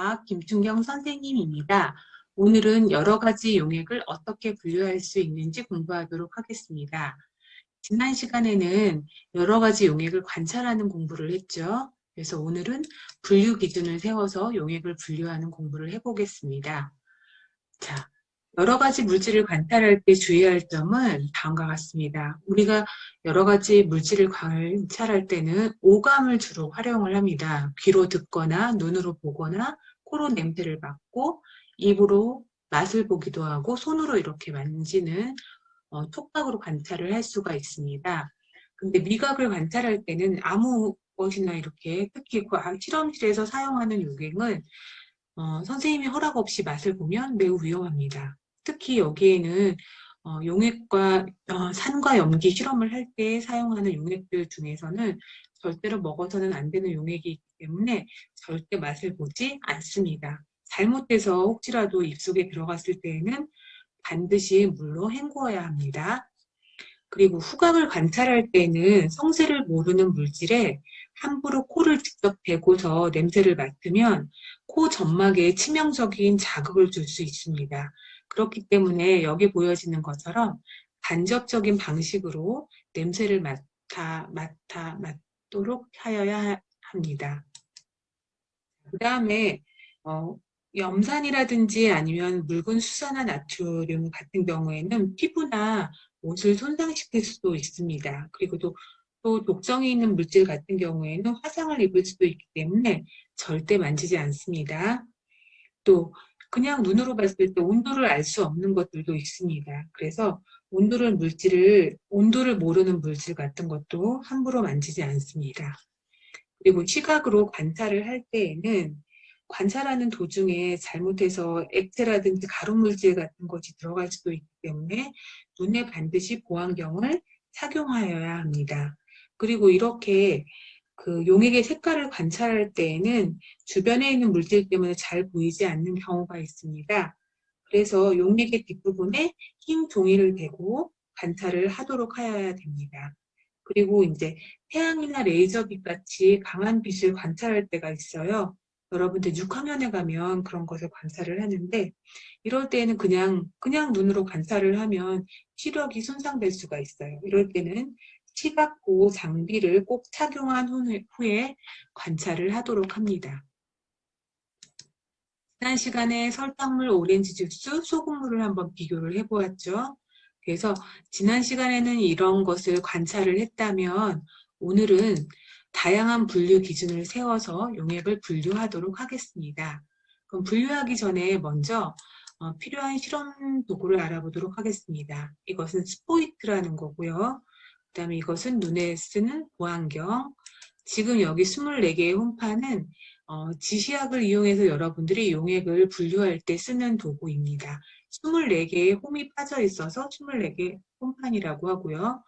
안녕하십니까. 김춘경 선생님입니다. 오늘은 여러 가지 용액을 어떻게 분류할 수 있는지 공부하도록 하겠습니다. 지난 시간에는 여러 가지 용액을 관찰하는 공부를 했죠. 그래서 오늘은 분류 기준을 세워서 용액을 분류하는 공부를 해보겠습니다. 자, 여러 가지 물질을 관찰할 때 주의할 점은 다음과 같습니다. 우리가 여러 가지 물질을 관찰할 때는 오감을 주로 활용을 합니다. 귀로 듣거나 눈으로 보거나 코로 냄새를 맡고 입으로 맛을 보기도 하고 손으로 이렇게 만지는 촉각으로 관찰을 할 수가 있습니다. 근데 미각을 관찰할 때는 아무 것이나 이렇게 특히 실험실에서 사용하는 용액은 선생님이 허락 없이 맛을 보면 매우 위험합니다. 특히 여기에는 용액과 산과 염기 실험을 할 때 사용하는 용액들 중에서는 절대로 먹어서는 안 되는 용액이기 때문에 절대 맛을 보지 않습니다. 잘못돼서 혹시라도 입속에 들어갔을 때에는 반드시 물로 헹구어야 합니다. 그리고 후각을 관찰할 때는 성세를 모르는 물질에 함부로 코를 직접 대고서 냄새를 맡으면 코 점막에 치명적인 자극을 줄 수 있습니다. 그렇기 때문에 여기 보여지는 것처럼 간접적인 방식으로 냄새를 맡도록 하여야 합니다. 그 다음에 염산이라든지 아니면 묽은 수산화 나트륨 같은 경우에는 피부나 옷을 손상시킬 수도 있습니다. 그리고 또 독성이 있는 물질 같은 경우에는 화상을 입을 수도 있기 때문에 절대 만지지 않습니다. 또 그냥 눈으로 봤을 때 온도를 알 수 없는 것들도 있습니다. 그래서 온도를 모르는 물질 같은 것도 함부로 만지지 않습니다. 그리고 시각으로 관찰을 할 때에는 관찰하는 도중에 잘못해서 액체라든지 가루물질 같은 것이 들어갈 수도 있기 때문에 눈에 반드시 보안경을 착용하여야 합니다. 그리고 이렇게 그 용액의 색깔을 관찰할 때에는 주변에 있는 물질 때문에 잘 보이지 않는 경우가 있습니다. 그래서 용액의 뒷부분에 흰 종이를 대고 관찰을 하도록 하여야 됩니다. 그리고 이제 태양이나 레이저빛 같이 강한 빛을 관찰할 때가 있어요. 여러분들 6학년에 가면 그런 것을 관찰을 하는데 이럴 때는 그냥 눈으로 관찰을 하면 시력이 손상될 수가 있어요. 이럴 때는 시각보호 장비를 꼭 착용한 후에 관찰을 하도록 합니다. 지난 시간에 설탕물, 오렌지 주스, 소금물을 한번 비교를 해보았죠. 그래서 지난 시간에는 이런 것을 관찰을 했다면 오늘은 다양한 분류 기준을 세워서 용액을 분류하도록 하겠습니다. 그럼 분류하기 전에 먼저 필요한 실험 도구를 알아보도록 하겠습니다. 이것은 스포이트라는 거고요. 그 다음에 이것은 눈에 쓰는 보안경. 지금 여기 24개의 홈판은 지시약을 이용해서 여러분들이 용액을 분류할 때 쓰는 도구입니다. 24개의 홈이 빠져 있어서 24개 홈판이라고 하고요.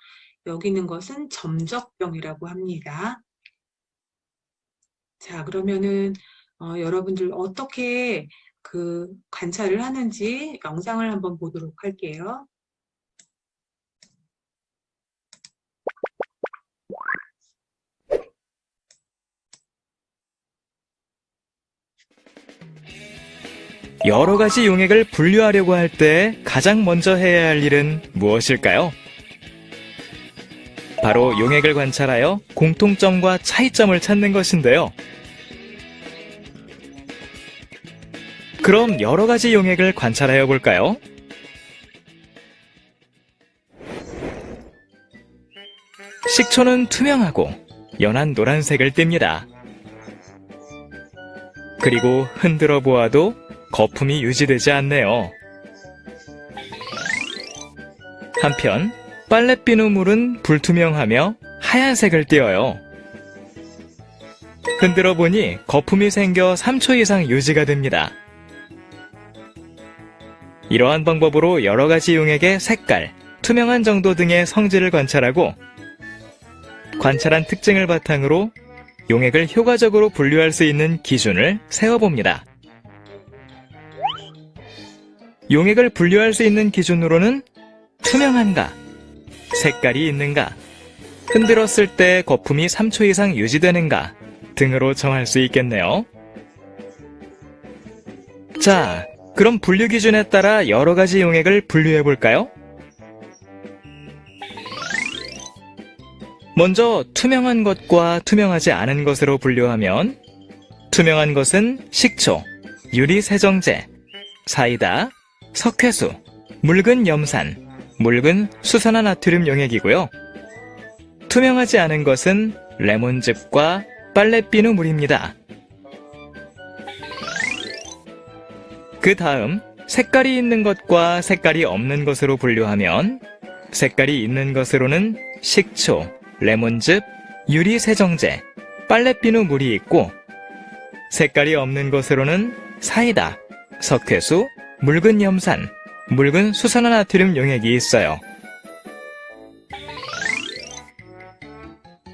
여기 있는 것은 점적병이라고 합니다. 자, 그러면은 여러분들 어떻게 그 관찰을 하는지 영상을 한번 보도록 할게요. 여러 가지 용액을 분류하려고 할 때 가장 먼저 해야 할 일은 무엇일까요? 바로 용액을 관찰하여 공통점과 차이점을 찾는 것인데요. 그럼 여러 가지 용액을 관찰하여 볼까요? 식초는 투명하고 연한 노란색을 띱니다. 그리고 흔들어 보아도 거품이 유지되지 않네요. 한편 빨래 비누물은 불투명하며 하얀색을 띄어요. 흔들어 보니 거품이 생겨 3초 이상 유지가 됩니다. 이러한 방법으로 여러 가지 용액의 색깔, 투명한 정도 등의 성질을 관찰하고 관찰한 특징을 바탕으로 용액을 효과적으로 분류할 수 있는 기준을 세워봅니다. 용액을 분류할 수 있는 기준으로는 투명한가, 색깔이 있는가, 흔들었을 때 거품이 3초 이상 유지되는가 등으로 정할 수 있겠네요. 자, 그럼 분류 기준에 따라 여러 가지 용액을 분류해 볼까요? 먼저 투명한 것과 투명하지 않은 것으로 분류하면 투명한 것은 식초, 유리세정제, 사이다, 석회수, 묽은 염산, 묽은 수산화나트륨 용액이고요. 투명하지 않은 것은 레몬즙과 빨래비누 물입니다. 그 다음 색깔이 있는 것과 색깔이 없는 것으로 분류하면 색깔이 있는 것으로는 식초, 레몬즙, 유리세정제, 빨래비누 물이 있고 색깔이 없는 것으로는 사이다, 석회수, 묽은 염산, 묽은 수산화나트륨 용액이 있어요.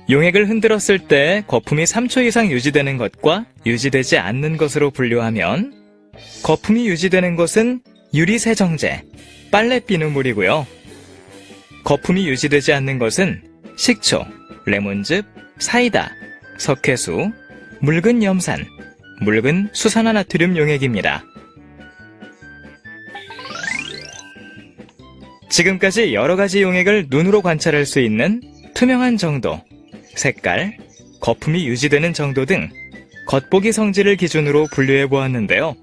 용액을 흔들었을 때 거품이 3초 이상 유지되는 것과 유지되지 않는 것으로 분류하면 거품이 유지되는 것은 유리세정제, 빨래비누물이고요. 거품이 유지되지 않는 것은 식초, 레몬즙, 사이다, 석회수, 묽은 염산, 묽은 수산화나트륨 용액입니다. 지금까지 여러 가지 용액을 눈으로 관찰할 수 있는 투명한 정도, 색깔, 거품이 유지되는 정도 등 겉보기 성질을 기준으로 분류해 보았는데요.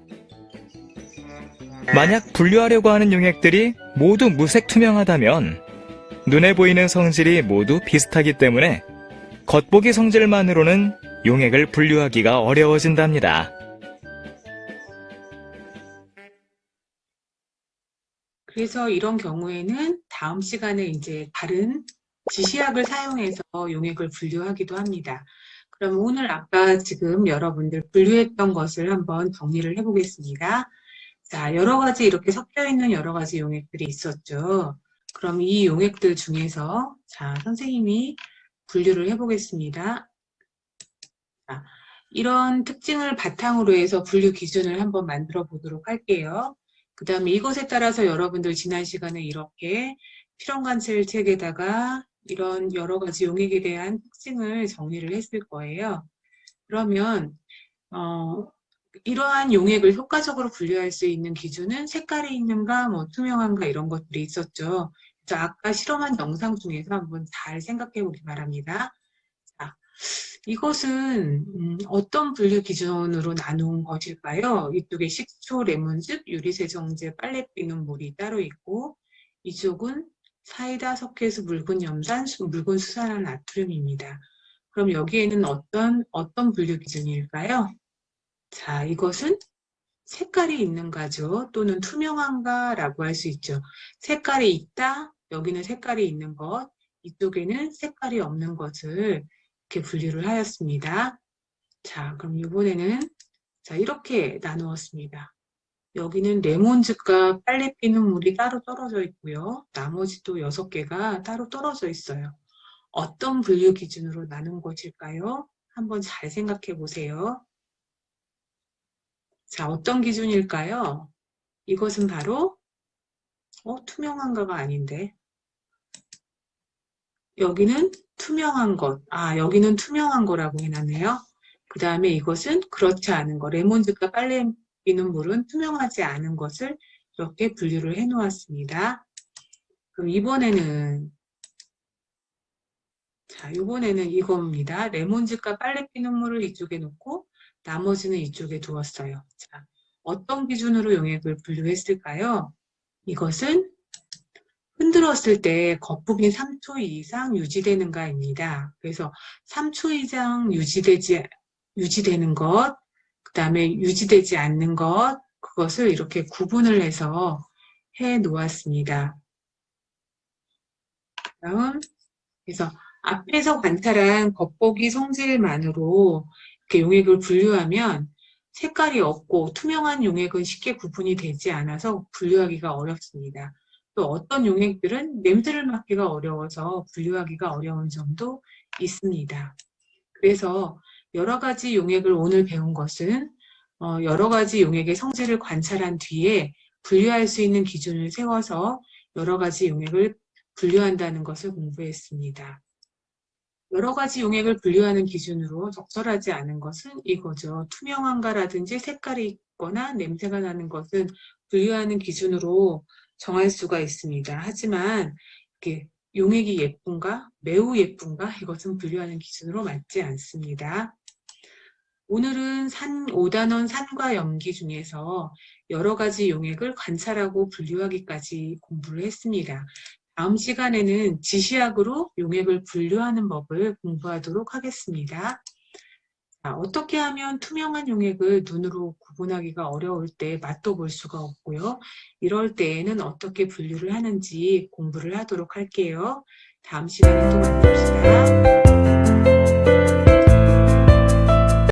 만약 분류하려고 하는 용액들이 모두 무색 투명하다면 눈에 보이는 성질이 모두 비슷하기 때문에 겉보기 성질만으로는 용액을 분류하기가 어려워진답니다. 그래서 이런 경우에는 다음 시간에 이제 다른 지시약을 사용해서 용액을 분류하기도 합니다. 그럼 오늘 아까 지금 여러분들 분류했던 것을 한번 정리를 해보겠습니다. 자, 여러 가지 이렇게 섞여 있는 여러 가지 용액들이 있었죠. 그럼 이 용액들 중에서 자, 선생님이 분류를 해보겠습니다. 자, 이런 특징을 바탕으로 해서 분류 기준을 한번 만들어 보도록 할게요. 그 다음에 이것에 따라서 여러분들 지난 시간에 이렇게 필원관찰 책에다가 이런 여러 가지 용액에 대한 특징을 정리를 했을 거예요. 그러면 이러한 용액을 효과적으로 분류할 수 있는 기준은 색깔이 있는가, 뭐 투명한가 이런 것들이 있었죠. 그래서 아까 실험한 영상 중에서 한번 잘 생각해 보기 바랍니다. 자, 이것은 어떤 분류 기준으로 나눈 것일까요? 이쪽에 식초, 레몬즙, 유리세정제, 빨래비누물이 따로 있고 이쪽은 사이다, 석회수, 묽은 염산, 묽은 수산화나트륨입니다. 그럼 여기에는 어떤 분류 기준일까요? 자, 이것은 색깔이 있는가죠? 또는 투명한가라고 할 수 있죠. 색깔이 있다, 여기는 색깔이 있는 것, 이쪽에는 색깔이 없는 것을 이렇게 분류를 하였습니다. 자, 그럼 이번에는 자, 이렇게 나누었습니다. 여기는 레몬즙과 빨래비누물이 따로 떨어져 있고요. 나머지도 6개가 따로 떨어져 있어요. 어떤 분류 기준으로 나눈 것일까요? 한번 잘 생각해 보세요. 자, 어떤 기준일까요? 이것은 바로 투명한가가 아닌데 여기는 투명한 것. 아, 여기는 투명한 거라고 해놨네요. 그 다음에 이것은 그렇지 않은 거. 레몬즙과 빨래비누물은 투명하지 않은 것을 이렇게 분류를 해놓았습니다. 그럼 이번에는 자, 이번에는 이겁니다. 레몬즙과 빨래비누물을 이쪽에 놓고 나머지는 이쪽에 두었어요. 자, 어떤 기준으로 용액을 분류했을까요? 이것은 흔들었을 때 거품이 3초 이상 유지되는가입니다. 그래서 3초 이상 유지되는 것, 그 다음에 유지되지 않는 것, 그것을 이렇게 구분을 해서 해 놓았습니다. 다음, 그래서 앞에서 관찰한 겉보기 성질만으로 이렇게 용액을 분류하면 색깔이 없고 투명한 용액은 쉽게 구분이 되지 않아서 분류하기가 어렵습니다. 또 어떤 용액들은 냄새를 맡기가 어려워서 분류하기가 어려운 점도 있습니다. 그래서 여러 가지 용액을 오늘 배운 것은 여러 가지 용액의 성질을 관찰한 뒤에 분류할 수 있는 기준을 세워서 여러 가지 용액을 분류한다는 것을 공부했습니다. 여러 가지 용액을 분류하는 기준으로 적절하지 않은 것은 이거죠. 투명한가라든지 색깔이 있거나 냄새가 나는 것은 분류하는 기준으로 정할 수가 있습니다. 하지만 이렇게 용액이 예쁜가, 매우 예쁜가 이것은 분류하는 기준으로 맞지 않습니다. 오늘은 5단원 산과 염기 중에서 여러 가지 용액을 관찰하고 분류하기까지 공부를 했습니다. 다음 시간에는 지시학으로 용액을 분류하는 법을 공부하도록 하겠습니다. 자, 어떻게 하면 투명한 용액을 눈으로 구분하기가 어려울 때 맛도 볼 수가 없고요. 이럴 때에는 어떻게 분류를 하는지 공부를 하도록 할게요. 다음 시간에 또 만납시다.